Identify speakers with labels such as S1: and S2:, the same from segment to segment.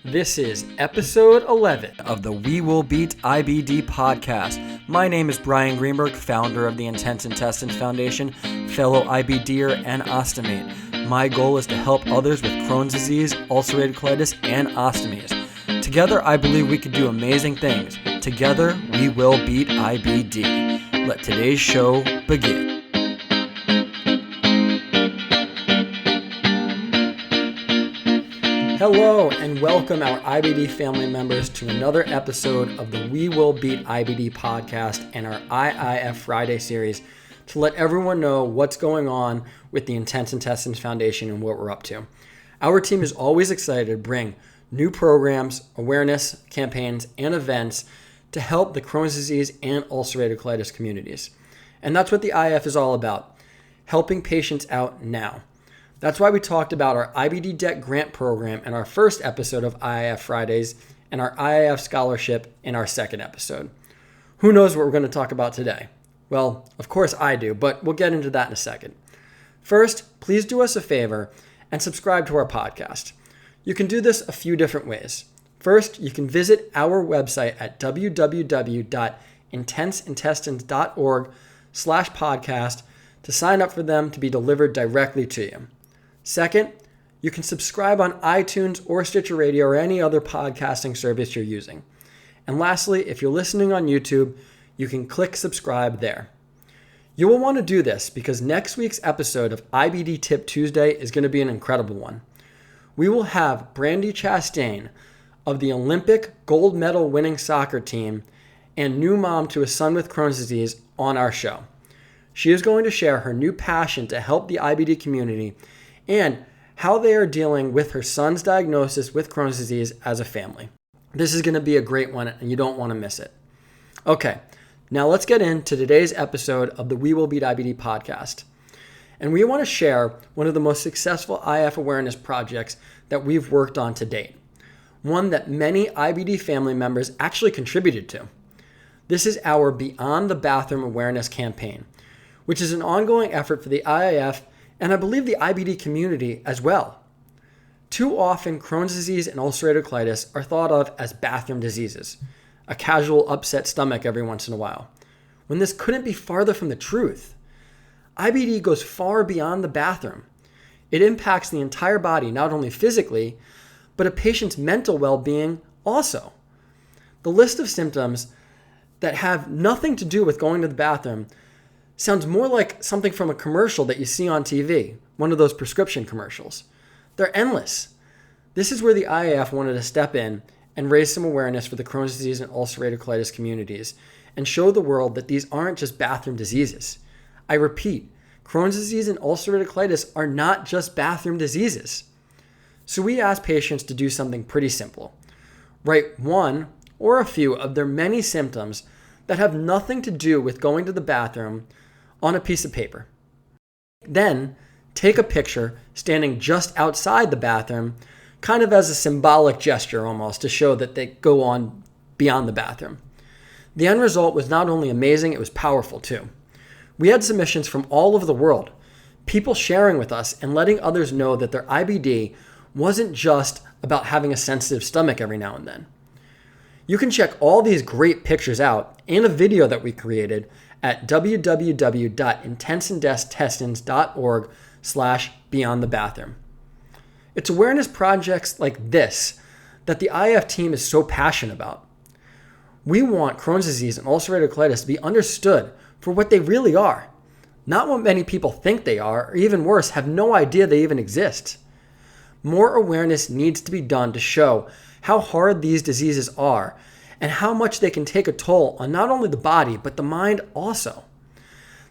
S1: This is episode 11 of the We Will Beat IBD podcast. My name is Brian Greenberg, founder of the Intense Intestines Foundation, fellow IBDer and ostomate. My goal is to help others with Crohn's disease, ulcerative colitis, and ostomies. Together, I believe we can do amazing things. Together, we will beat IBD. Let today's show begin. Hello and welcome our IBD family members to another episode of the We Will Beat IBD podcast and our IIF Friday series to let everyone know what's going on with the Intense Intestines Foundation and what we're up to. Our team is always excited to bring new programs, awareness, campaigns, and events to help the Crohn's disease and ulcerative colitis communities. And that's what the IIF is all about, helping patients out now. That's why we talked about our IBD Debt Grant Program in our first episode of IIF Fridays and our IIF Scholarship in our second episode. Who knows what we're going to talk about today? Well, of course I do, but we'll get into that in a second. First, please do us a favor and subscribe to our podcast. You can do this a few different ways. First, you can visit our website at www.intenseintestines.org/podcast to sign up for them to be delivered directly to you. Second, you can subscribe on iTunes or Stitcher Radio or any other podcasting service you're using. And lastly, if you're listening on YouTube, you can click subscribe there. You will want to do this because next week's episode of IBD Tip Tuesday is going to be an incredible one. We will have Brandy Chastain of the Olympic gold medal winning soccer team and new mom to a son with Crohn's disease on our show. She is going to share her new passion to help the IBD community and how they are dealing with her son's diagnosis with Crohn's disease as a family. This is going to be a great one and you don't want to miss it. Okay, now let's get into today's episode of the We Will Beat IBD podcast. And we want to share one of the most successful IF awareness projects that we've worked on to date. One that many IBD family members actually contributed to. This is our Beyond the Bathroom Awareness campaign, which is an ongoing effort for the IIF and I believe the IBD community as well. Too often, Crohn's disease and ulcerative colitis are thought of as bathroom diseases, a casual upset stomach every once in a while, when this couldn't be farther from the truth. IBD goes far beyond the bathroom. It impacts the entire body, not only physically, but a patient's mental well-being also. The list of symptoms that have nothing to do with going to the bathroom sounds more like something from a commercial that you see on TV, one of those prescription commercials. They're endless. This is where the IIF wanted to step in and raise some awareness for the Crohn's disease and ulcerative colitis communities and show the world that these aren't just bathroom diseases. I repeat, Crohn's disease and ulcerative colitis are not just bathroom diseases. So we asked patients to do something pretty simple. Write one or a few of their many symptoms that have nothing to do with going to the bathroom on a piece of paper. Then take a picture standing just outside the bathroom, kind of as a symbolic gesture almost to show that they go on beyond the bathroom. The end result was not only amazing, it was powerful too. We had submissions from all over the world, people sharing with us and letting others know that their IBD wasn't just about having a sensitive stomach every now and then. You can check all these great pictures out and a video that we created at www.intenseintestines.org/beyondthebathroom. It's awareness projects like this that the IIF team is so passionate about. We want Crohn's disease and ulcerative colitis to be understood for what they really are, not what many people think they are, or even worse, have no idea they even exist. More awareness needs to be done to show how hard these diseases are and how much they can take a toll on not only the body, but the mind also.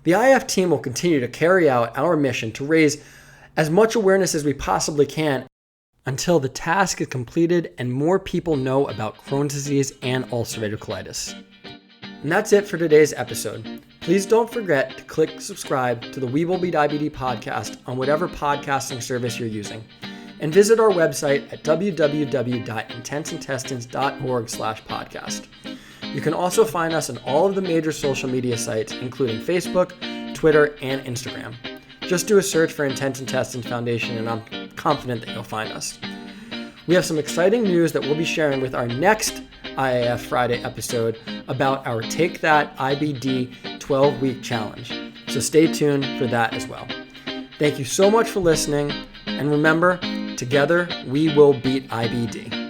S1: The IIF team will continue to carry out our mission to raise as much awareness as we possibly can until the task is completed and more people know about Crohn's disease and ulcerative colitis. And that's it for today's episode. Please don't forget to click subscribe to the We Will Beat IBD podcast on whatever podcasting service you're using. And visit our website at www.intenseintestines.org/podcast. You can also find us on all of the major social media sites, including Facebook, Twitter, and Instagram. Just do a search for Intense Intestines Foundation and I'm confident that you'll find us. We have some exciting news that we'll be sharing with our next IIF Friday episode about our Take That IBD 12-week challenge. So stay tuned for that as well. Thank you so much for listening. And remember, together we will beat IBD.